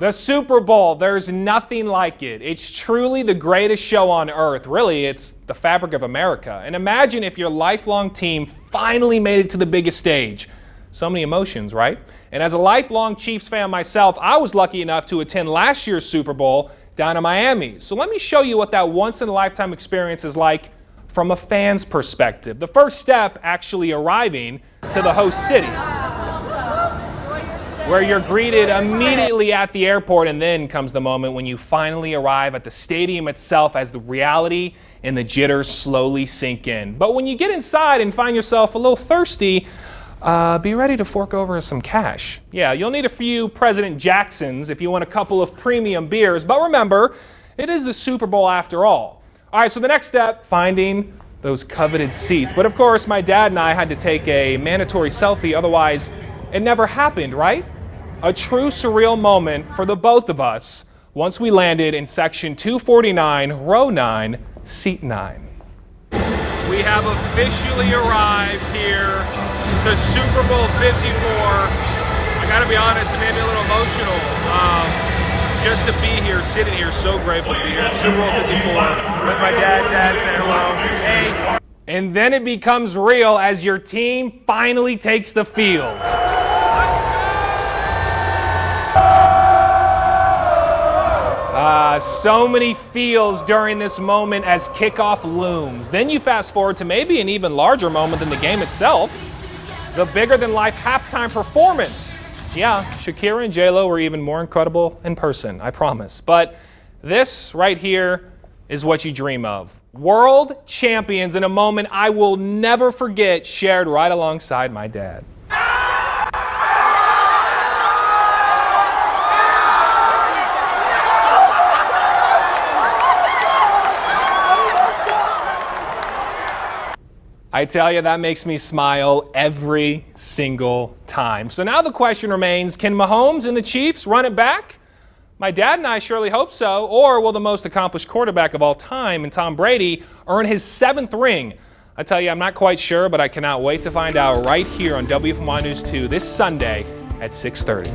The Super Bowl, there's nothing like it. It's truly the greatest show on earth. Really, it's the fabric of America. And imagine if your lifelong team finally made it to the biggest stage. So many emotions, right? And as a lifelong Chiefs fan myself, I was lucky enough to attend last year's Super Bowl down in Miami. So let me show you what that once-in-a-lifetime experience is like from a fan's perspective. The first step actually arriving to the host city, where you're greeted immediately at the airport, and then comes the moment when you finally arrive at the stadium itself as the reality and the jitters slowly sink in. But when you get inside and find yourself a little thirsty, be ready to fork over some cash. Yeah, you'll need a few President Jacksons if you want a couple of premium beers, but remember, it is the Super Bowl after all. All right, so the next step, finding those coveted seats. But of course, my dad and I had to take a mandatory selfie, otherwise it never happened, right? A true surreal moment for the both of us once we landed in section 249, row 9, seat 9. We have officially arrived here to Super Bowl 54. I gotta be honest, it made me a little emotional. Just to be here, sitting here, so grateful to be here at Super Bowl 54 with my dad. Dad, say hello. Hey. And then it becomes real as your team finally takes the field. So many feels during this moment as kickoff looms. Then you fast forward to maybe an even larger moment than the game itself, the bigger-than-life halftime performance. Yeah, Shakira and J-Lo were even more incredible in person, I promise. But this right here is what you dream of. World champions in a moment I will never forget, shared right alongside my dad. I tell you, that makes me smile every single time. So now the question remains, can Mahomes and the Chiefs run it back? My dad and I surely hope so. Or will the most accomplished quarterback of all time, and Tom Brady, earn his 7th ring? I tell you, I'm not quite sure, but I cannot wait to find out right here on WFMY News 2 this Sunday at 6:30.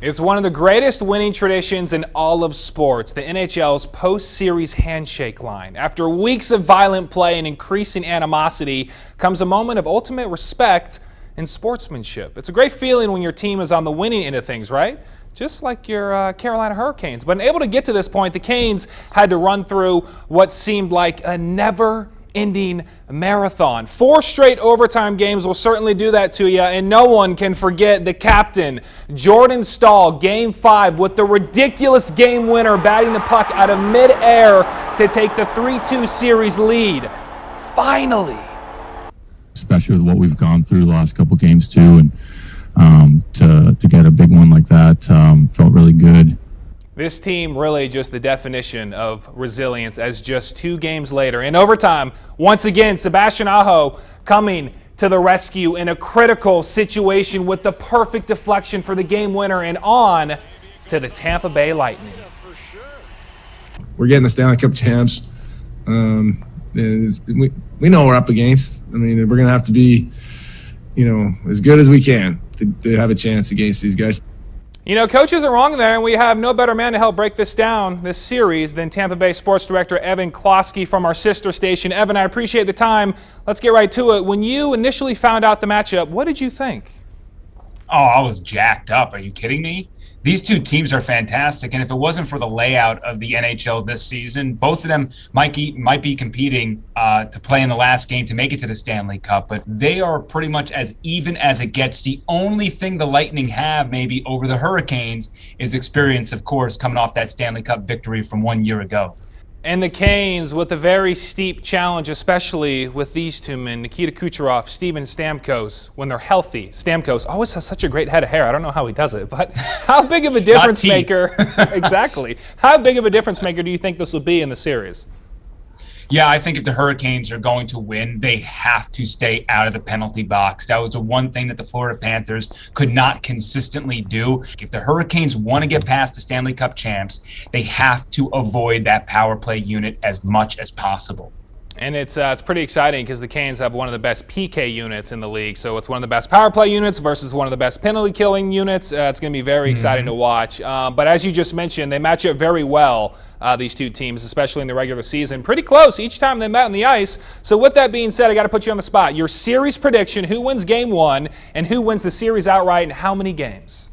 It's one of the greatest winning traditions in all of sports, the NHL's post-series handshake line. After weeks of violent play and increasing animosity comes a moment of ultimate respect and sportsmanship. It's a great feeling when your team is on the winning end of things, right? Just like your Carolina Hurricanes. But unable to get to this point, the Canes had to run through what seemed like a never-ending marathon. 4 straight overtime games will certainly do that to you, and no one can forget the captain, Jordan Staal, Game 5, with the ridiculous game winner batting the puck out of midair to take the 3-2 series lead. Finally. Especially with what we've gone through the last couple games too, and to get a big one like that felt really good. This team really just the definition of resilience, as just 2 games later in overtime, once again, Sebastian Aho coming to the rescue in a critical situation with the perfect deflection for the game winner, and on to the Tampa Bay Lightning. We're getting the Stanley Cup champs. We know we're up against. I mean, we're going to have to be, as good as we can to have a chance against these guys. You know, coaches are wrong there, and we have no better man to help break this down, this series, than Tampa Bay Sports Director Evan Klosky from our sister station. Evan, I appreciate the time. Let's get right to it. When you initially found out the matchup, what did you think? Oh, I was jacked up. Are you kidding me? These two teams are fantastic, and if it wasn't for the layout of the NHL this season, both of them might be competing to play in the last game to make it to the Stanley Cup, but they are pretty much as even as it gets. The only thing the Lightning have maybe over the Hurricanes is experience, of course, coming off that Stanley Cup victory from 1 year ago. And the Canes with a very steep challenge, especially with these two men, Nikita Kucherov, Steven Stamkos, when they're healthy. Stamkos always has such a great head of hair. I don't know how he does it, but how big of a difference maker? Exactly. How big of a difference maker do you think this will be in the series? Yeah, I think if the Hurricanes are going to win, they have to stay out of the penalty box. That was the one thing that the Florida Panthers could not consistently do. If the Hurricanes want to get past the Stanley Cup champs, they have to avoid that power play unit as much as possible. And it's pretty exciting because the Canes have one of the best PK units in the league. So it's one of the best power play units versus one of the best penalty killing units. It's going to be very exciting to watch. But as you just mentioned, they match up very well, these two teams, especially in the regular season. Pretty close each time they met on the ice. So with that being said, I got to put you on the spot. Your series prediction, who wins game one and who wins the series outright and how many games?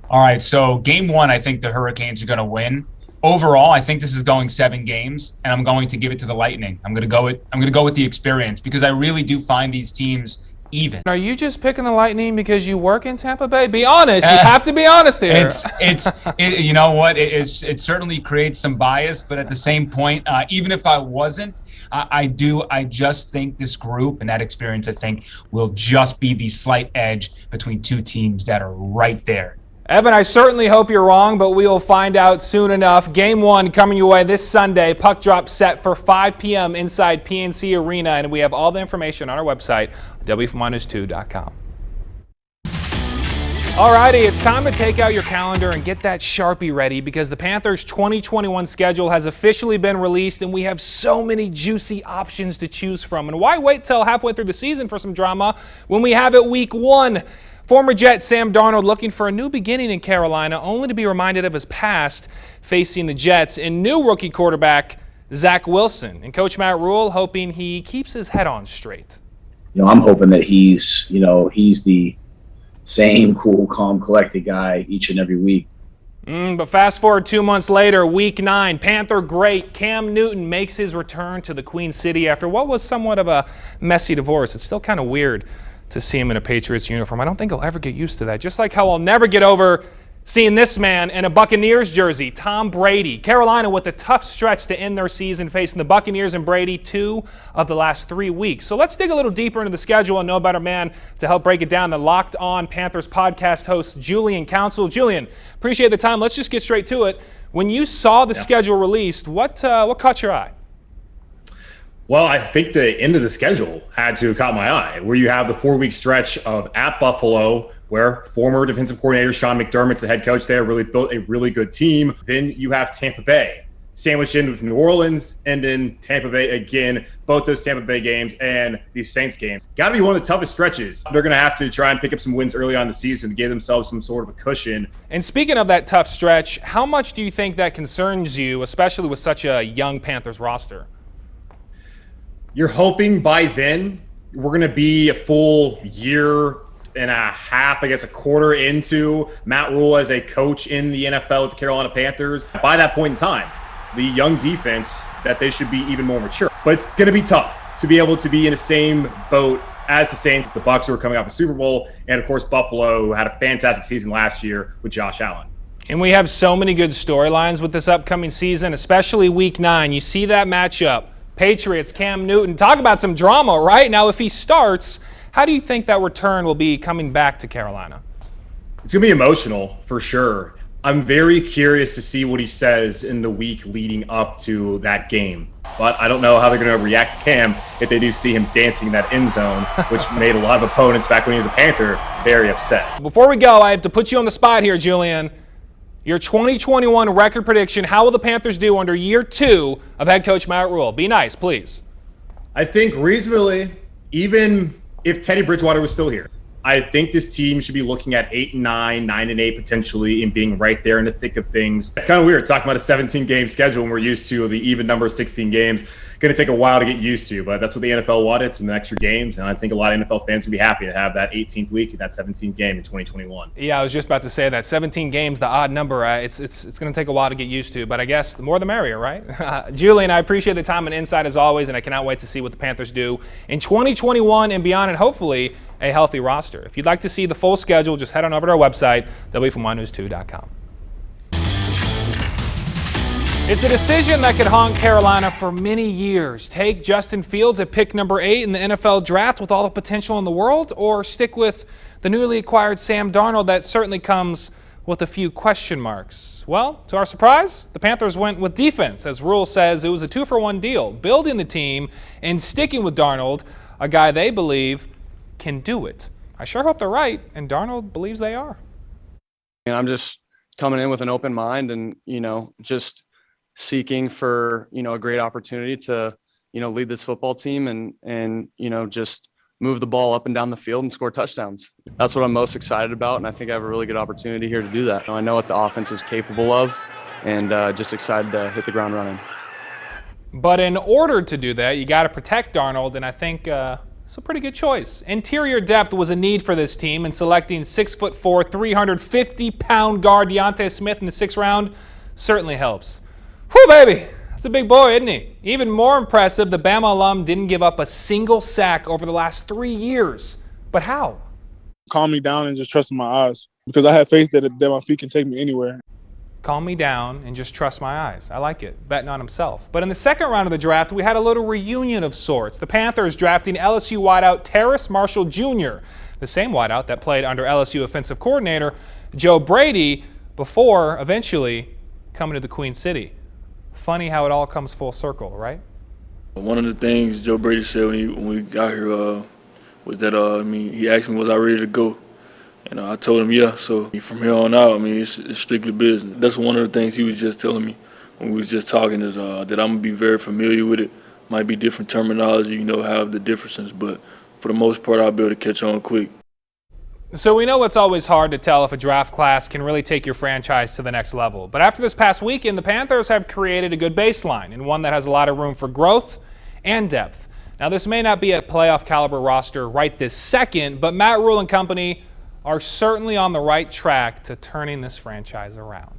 All right, so game one, I think the Hurricanes are going to win. Overall, I think this is going 7 games, and I'm going to give it to the Lightning. I'm going to go with the experience because I really do find these teams even. Are you just picking the Lightning because you work in Tampa Bay? Be honest. You have to be honest here. You know what? It certainly creates some bias, but at the same point, even if I wasn't, I just think this group and that experience, I think, will just be the slight edge between two teams that are right there. Evan, I certainly hope you're wrong, but we will find out soon enough. Game one coming your way this Sunday. Puck drop set for 5 p.m. inside PNC Arena, and we have all the information on our website, WFMI2.com. Alrighty, it's time to take out your calendar and get that Sharpie ready because the Panthers' 2021 schedule has officially been released, and we have so many juicy options to choose from. And why wait till halfway through the season for some drama when we have it week one? Former Jet Sam Darnold looking for a new beginning in Carolina, only to be reminded of his past facing the Jets, and new rookie quarterback Zach Wilson. And Coach Matt Rule hoping he keeps his head on straight. I'm hoping that he's the same cool, calm, collected guy each and every week. But fast forward 2 months later, week 9, Panther great Cam Newton makes his return to the Queen City after what was somewhat of a messy divorce. It's still kind of weird to see him in a Patriots uniform. I don't think I'll ever get used to that. Just like how I'll never get over seeing this man in a Buccaneers jersey, Tom Brady. Carolina with a tough stretch to end their season facing the Buccaneers and Brady 2 of the last 3 weeks. So let's dig a little deeper into the schedule and know about our man to help break it down, the Locked On Panthers podcast host, Julian Council. Julian, appreciate the time. Let's just get straight to it. When you saw the schedule released, what caught your eye? Well, I think the end of the schedule had to have caught my eye, where you have the 4-week stretch of at Buffalo, where former defensive coordinator Sean McDermott's the head coach there, really built a really good team. Then you have Tampa Bay, sandwiched in with New Orleans, and then Tampa Bay again, both those Tampa Bay games and the Saints game. Got to be one of the toughest stretches. They're going to have to try and pick up some wins early on in the season to give themselves some sort of a cushion. And speaking of that tough stretch, how much do you think that concerns you, especially with such a young Panthers roster? You're hoping by then we're going to be a full year and a half, I guess a quarter into Matt Rule as a coach in the NFL with the Carolina Panthers. By that point in time, the young defense, that they should be even more mature. But it's going to be tough to be able to be in the same boat as the Saints, the Bucs who are coming off a Super Bowl, and of course Buffalo, who had a fantastic season last year with Josh Allen. And we have so many good storylines with this upcoming season, especially Week 9. You see that matchup. Patriots, Cam Newton. Talk about some drama, right? Now, if he starts, how do you think that return will be coming back to Carolina? It's going to be emotional for sure. I'm very curious to see what he says in the week leading up to that game. But I don't know how they're going to react to Cam if they do see him dancing in that end zone, which made a lot of opponents back when he was a Panther very upset. Before we go, I have to put you on the spot here, Julian. Your 2021 record prediction, how will the Panthers do under year 2 of head coach Matt Rule? Be nice, please. I think reasonably, even if Teddy Bridgewater was still here, I think this team should be looking at 8-9, 9-8 potentially, and being right there in the thick of things. It's kind of weird talking about a 17-game schedule when we're used to the even number of 16 games. Going to take a while to get used to, but that's what the NFL wanted, some extra games, and I think a lot of NFL fans would be happy to have that 18th week and that 17th game in 2021. Yeah, I was just about to say that 17 games, the odd number, it's going to take a while to get used to, but I guess the more the merrier, right? Julian, I appreciate the time and insight as always, and I cannot wait to see what the Panthers do in 2021 and beyond, and hopefully a healthy roster. If you'd like to see the full schedule, just head on over to our website, WFMI2.com. It's a decision that could haunt Carolina for many years. Take Justin Fields at pick number 8 in the NFL draft with all the potential in the world, or stick with the newly acquired Sam Darnold that certainly comes with a few question marks. Well, to our surprise, the Panthers went with defense. As Rule says, it was a 2-for-1 deal, building the team and sticking with Darnold, a guy they believe can do it. I sure hope they're right, and Darnold believes they are. And I'm just coming in with an open mind and, just seeking for, a great opportunity to lead this football team and just move the ball up and down the field and score touchdowns. That's what I'm most excited about, and I think I have a really good opportunity here to do that. I know what the offense is capable of, and just excited to hit the ground running. But in order to do that, you got to protect Darnold, and I think it's a pretty good choice. Interior depth was a need for this team, and selecting 6'4", 350-pound guard Deontay Smith in the 6th round certainly helps. Whew, baby! That's a big boy, isn't he? Even more impressive, the Bama alum didn't give up a single sack over the last 3 years. But how? Calm me down and just trust in my eyes, because I have faith that my feet can take me anywhere. Calm me down and just trust my eyes. I like it. Betting on himself. But in the 2nd round of the draft, we had a little reunion of sorts. The Panthers drafting LSU wideout Terrace Marshall Jr., the same wideout that played under LSU offensive coordinator Joe Brady before eventually coming to the Queen City. Funny how it all comes full circle, right? One of the things Joe Brady said when we got here was that, he asked me, was I ready to go? And I told him, yeah. So from here on out, it's strictly business. That's one of the things he was just telling me when we was just talking is that I'm going to be very familiar with it. Might be different terminology, have the differences, but for the most part, I'll be able to catch on quick. So we know it's always hard to tell if a draft class can really take your franchise to the next level. But after this past weekend, the Panthers have created a good baseline and one that has a lot of room for growth and depth. Now, this may not be a playoff caliber roster right this second, but Matt Rule and company are certainly on the right track to turning this franchise around.